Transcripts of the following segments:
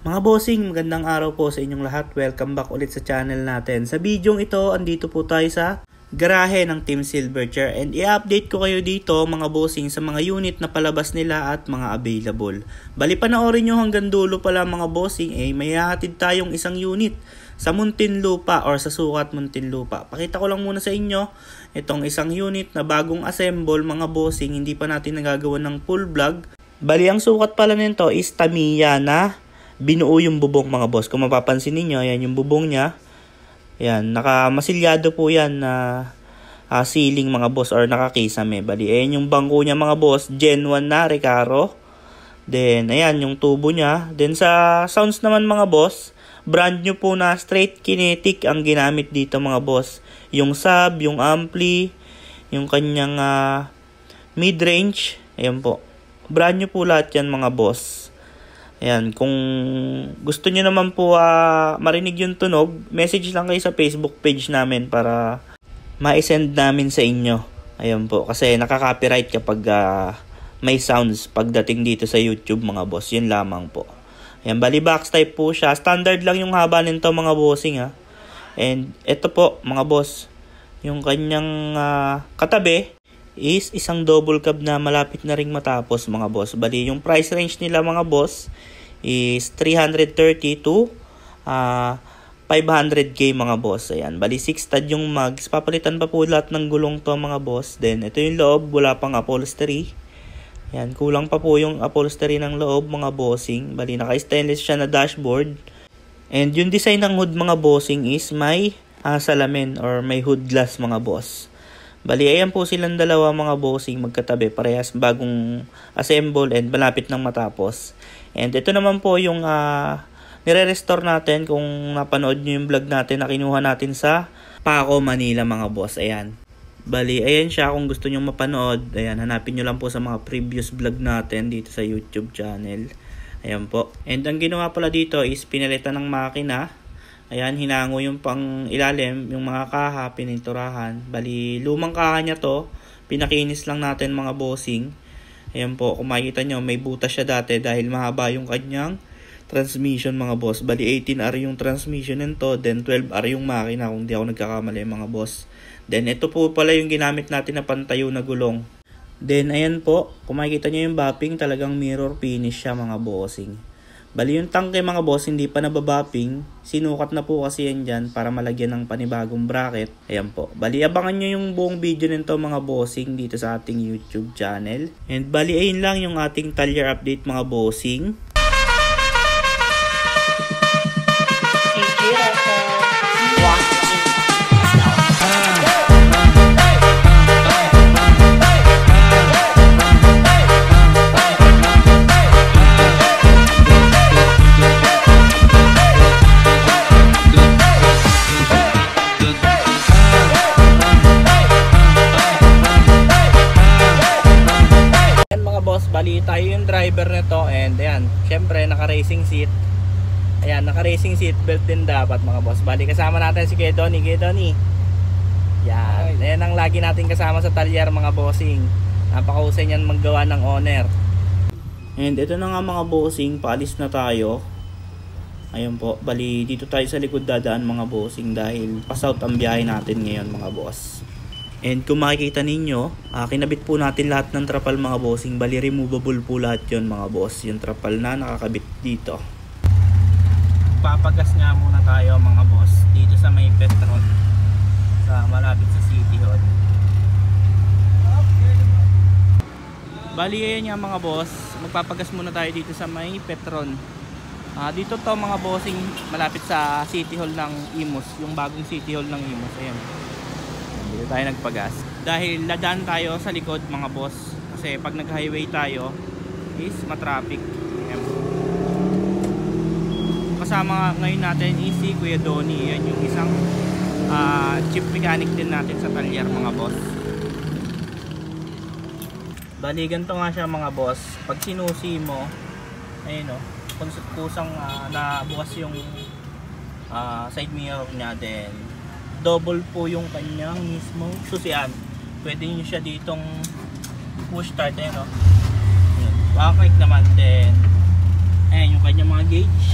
Mga bossing, magandang araw po sa inyong lahat. Welcome back ulit sa channel natin. Sa bidyong ito, andito po tayo sa garahe ng Team Silverchair. And i-update ko kayo dito mga bossing sa mga unit na palabas nila at mga available. Bali panoorin nyo hanggang dulo pala mga bossing, may hahatid tayong isang unit sa Muntinlupa or sa Sukat Muntinlupa. Pakita ko lang muna sa inyo itong isang unit na bagong assemble mga bossing. Hindi pa natin nagagawa ng full vlog. Bali ang sukat pala nito is Tamiya na binuo yung bubong mga boss. Kung mapapansin niyo, ayan yung bubong niya. Ayan, nakamasilyado po yan na ceiling mga boss or nakakisame. Bali, ayan yung bangko niya mga boss, Gen 1 na Recaro. Then, ayan yung tubo niya. Then sa sounds naman mga boss, brand new po na straight kinetic ang ginamit dito mga boss. Yung sub, yung ampli, yung kanyang mid-range, ayan po. Brand new po lahat yan mga boss. Ayan, kung gusto nyo naman po marinig yung tunog, message lang kayo sa Facebook page namin para ma-send namin sa inyo. Ayan po, kasi nakaka-copyright kapag may sounds pagdating dito sa YouTube mga boss. Yun lamang po. Ayan, bali box type po siya. Standard lang yung haba nito mga bossing ha. And ito po mga boss, yung kanyang katabi is isang double cab na malapit na ring matapos mga boss. Bali yung price range nila mga boss is 330 to 500k mga boss. Ayan, bali 6 stud yung mags. Papalitan pa po lahat ng gulong to mga boss. Then ito yung loob, wala pang upholstery. Ayan, kulang pa po yung upholstery ng loob mga bossing. Bali naka stainless siya na dashboard. And yung design ng hood mga bossing is may salamin or may hood glass mga boss. Bali, ayan po silang dalawa mga bossing magkatabi. Parehas bagong assemble and malapit nang matapos. And ito naman po yung nire-restore natin kung napanood nyo yung vlog natin na kinuha natin sa Paco, Manila mga boss. Ayan. Bali, ayan siya kung gusto nyo mapanood. Ayan, hanapin nyo lang po sa mga previous vlog natin dito sa YouTube channel. Ayan po. And ang ginawa pala dito is pinalitan ng makina. Ayan, hinango yung pang ilalim, yung mga kaha, pininturahan. Bali, lumang kaha niya to. Pinakinis lang natin mga bossing. Ayan po, kung makikita nyo, may butas siya dati dahil mahaba yung kanyang transmission mga boss. Bali, 18R yung transmission nito, then 12R yung makina kung di ako nagkakamali mga boss. Then, ito po pala yung ginamit natin na pantayo na gulong. Then, ayan po, kung makikita nyo yung bapping, talagang mirror finish siya mga bossing. Bali yung tangke mga boss hindi pa nababapping, sinukat na po kasi yan dyan para malagyan ng panibagong bracket. Ayan po. Bali abangan nyo yung buong video nito mga bossing dito sa ating YouTube channel. And bali ayun lang yung ating talyer update mga bossing. Bali tayo yung driver nito and ayan, syempre naka-racing seat. Ayan, naka-racing seat belt din dapat mga boss. Bali kasama natin si Kuya Donnie. Yan, ayan ang lagi natin kasama sa talyer mga bossing. Napakahusay niyan maggawa ng owner. And ito na nga mga bossing, paalis na tayo. Ayan po, bali dito tayo sa likod dadaan mga bossing dahil pa-south ang biyahe natin ngayon mga boss. And kung makikita ninyo, kinabit po natin lahat ng trapal mga bossing. Bali removable po lahat yun mga boss. Yung trapal na nakakabit dito. Papagas nga muna tayo mga boss dito sa may Petron, sa malapit sa City Hall. Bali ayan nga mga boss, magpapagas muna tayo dito sa may Petron. Dito to mga bossing, malapit sa City Hall ng Imus. Yung bagong City Hall ng Imus. Ayan, dito tayo nagpagas dahil ladaan tayo sa likod mga boss, kasi pag nag highway tayo is matraffic. Kasama ngayon natin is si Kuya Donnie. Yan yung isang chief mechanic din natin sa talyer mga boss. Bali ganito nga siya mga boss, pag sinusi mo ayun o, kusang nabukas yung side mirror nya, then double po yung kanyang mismo susian. Pwede nyo siya ditong push start, ayun o. Backlight naman din. Ayan yung kanyang mga gauge.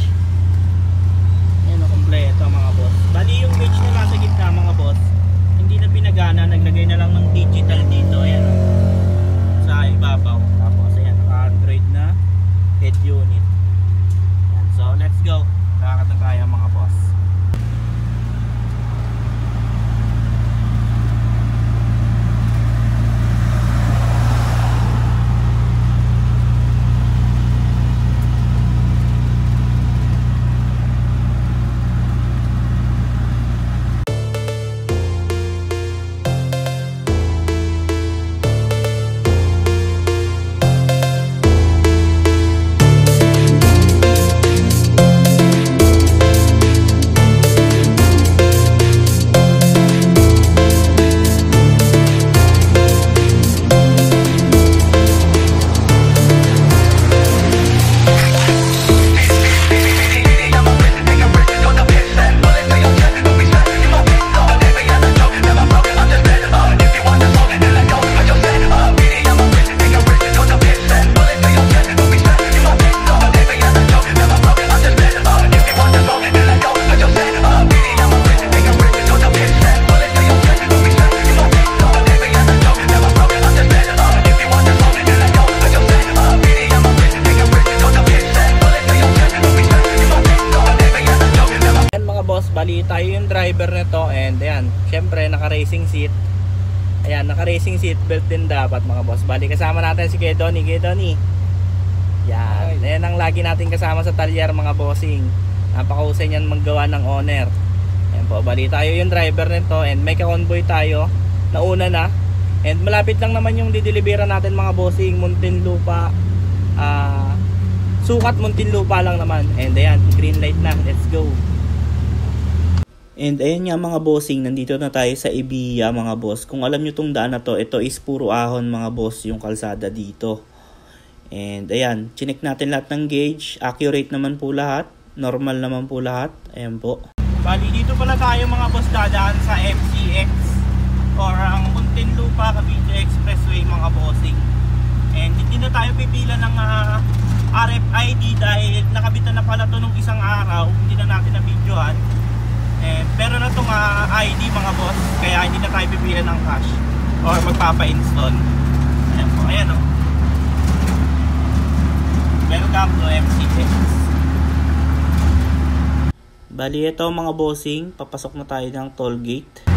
bali tayo yung driver nito, and ayan, syempre naka-racing seat. Ayan, naka-racing seat belt din dapat mga boss. Bali kasama natin si Kuya Donnie. Kuya Donnie, yan, ayan ang lagi natin kasama sa talyer mga bossing. Napakahusay niyan maggawa ng owner. Ayan po, bali tayo yung driver nito, and may ka-convoy tayo, nauna na. And malapit lang naman yung didelibera natin mga bossing, Muntinlupa. Sukat Muntinlupa lang naman. And ayan, green light na, let's go. And ayan nga mga bossing, nandito na tayo sa Ibiya mga boss. Kung alam nyo tong daan na to, ito is puro ahon mga boss yung kalsada dito. And ayan, chinek natin lahat ng gauge, accurate naman po lahat, normal naman po lahat. Ayan po. Bali dito pala tayo mga boss dadaan sa MCX or ang Muntinlupa Cavite Expressway mga bossing. And hindi na tayo pipila ng RFID dahil nakabitan na pala to nung isang araw, hindi na natin na-videohan. Pero na itong ID mga boss, kaya hindi na tayo pipila ng cash or magpapa-install. Ayan po, ayan o. Welcome to MCX. Bali ito mga bossing, papasok na tayo ng toll gate.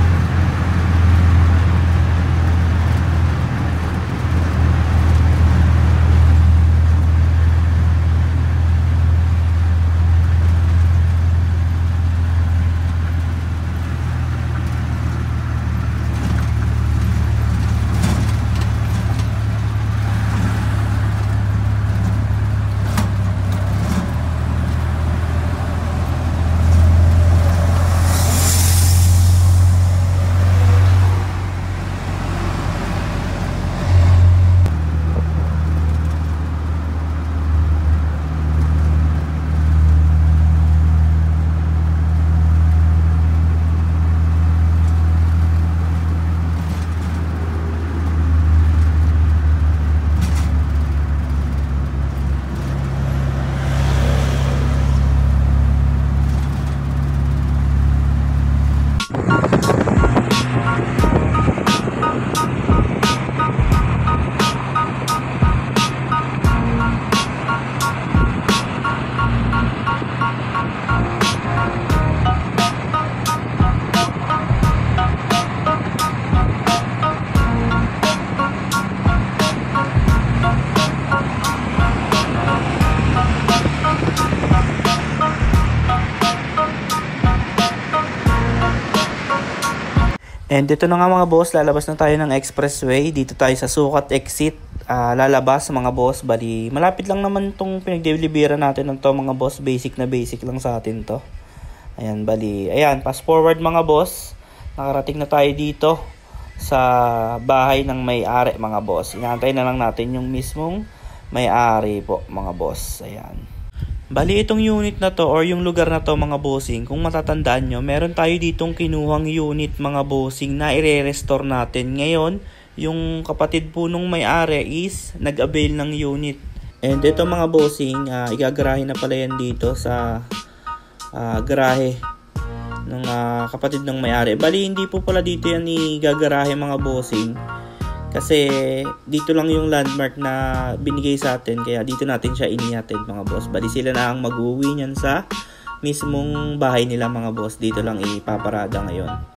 And dito na nga mga boss, lalabas na tayo ng expressway. Dito tayo sa Sukat exit. Lalabas mga boss. Bali, malapit lang naman itong pinagdelibera natin ng to mga boss. Basic na basic lang sa atin to. Ayan, bali. Ayan, fast forward mga boss. Nakarating na tayo dito sa bahay ng may-ari mga boss. Inaantay na lang natin yung mismong may-ari po mga boss. Ayan. Bali itong unit na to or yung lugar na to mga bossing, kung matatandaan nyo, meron tayo ditong kinuhang unit mga bossing na i-restore natin. Ngayon, yung kapatid po nung may-ari is nag-avail ng unit. And ito mga bossing, igagarahe na pala yan dito sa garahe ng kapatid ng may-ari. Bali hindi po pala dito yan igagarahe mga bossing. Kasi dito lang yung landmark na binigay sa atin, kaya dito natin siya inihatid mga boss. Bali sila na ang mag-uwi niyan sa mismong bahay nila mga boss. Dito lang ipaparada ngayon.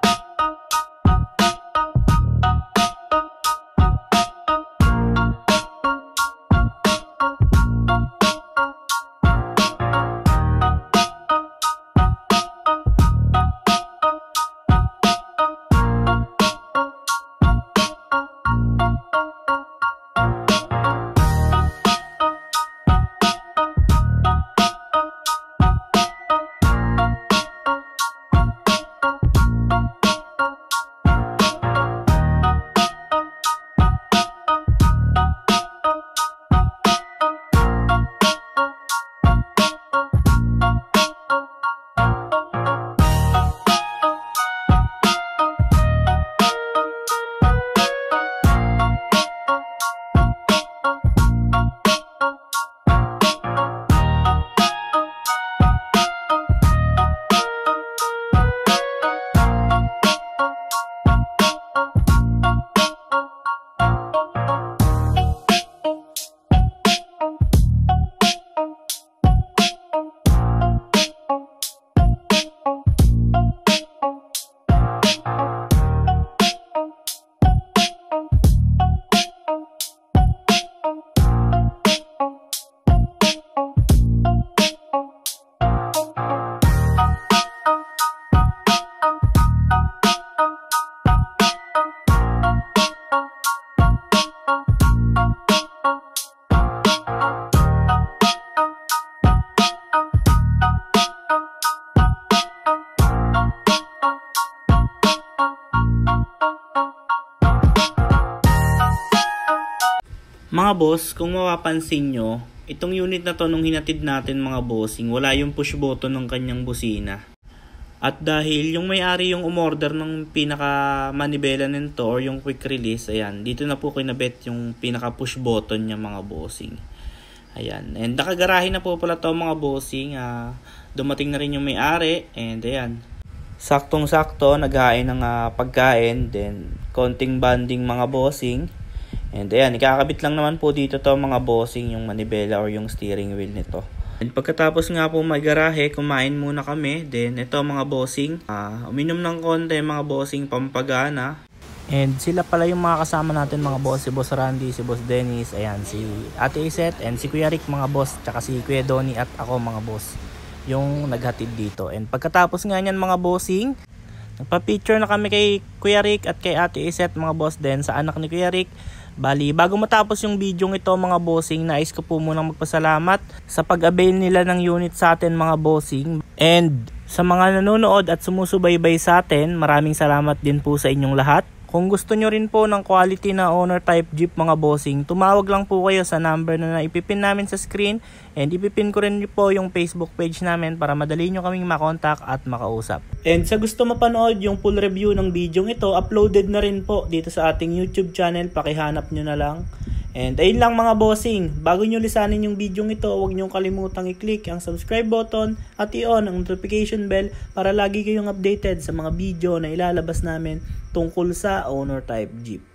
Mga boss, kung mapapansin nyo, itong unit na to nung hinatid natin mga bossing, wala yung push button ng kanyang busina. At dahil yung may-ari yung umorder ng pinaka manibela nito or yung quick release, ayan, dito na po kinabit yung pinaka push button niya mga bossing. Ayan, and nakagarahe na po pala to mga bossing. Dumating na rin yung may-ari, and ayan, saktong-sakto, naghain ng pagkain, then konting banding mga bossing. And ayan, ikakabit lang naman po dito to mga bossing yung manibela or yung steering wheel nito. And pagkatapos nga po mag-garahe, kumain muna kami. Then ito mga bossing, uminom ng konti mga bossing pampagana. And sila pala yung mga kasama natin mga boss, si Boss Randy, si Boss Dennis, ayan, si Ate Iset, and si Kuya Rick mga boss, tsaka si Kuya Donnie at ako mga boss, yung naghatid dito. And pagkatapos nga nyan mga bossing, nagpa-picture na kami kay Kuya Rick at kay Ate Iset mga boss, din sa anak ni Kuya Rick. Bali, bago matapos yung video ito mga bossing, nais ko po munang magpasalamat sa pag-avail nila ng unit sa atin mga bossing. And sa mga nanonood at sumusubaybay sa atin, maraming salamat din po sa inyong lahat. Kung gusto nyo rin po ng quality na owner type jeep mga bossing, tumawag lang po kayo sa number na ipipin namin sa screen, and ipipin ko rin po yung Facebook page namin para madali nyo kaming makontak at makausap. And sa gusto mapanood yung full review ng video ito, uploaded na rin po dito sa ating YouTube channel, pakihanap nyo na lang. And ayun lang mga bossing, bago nyo lisanin yung video ito, huwag nyo kalimutang i-click ang subscribe button at i-on ang notification bell para lagi kayong updated sa mga video na ilalabas namin tungkol sa owner type jeep.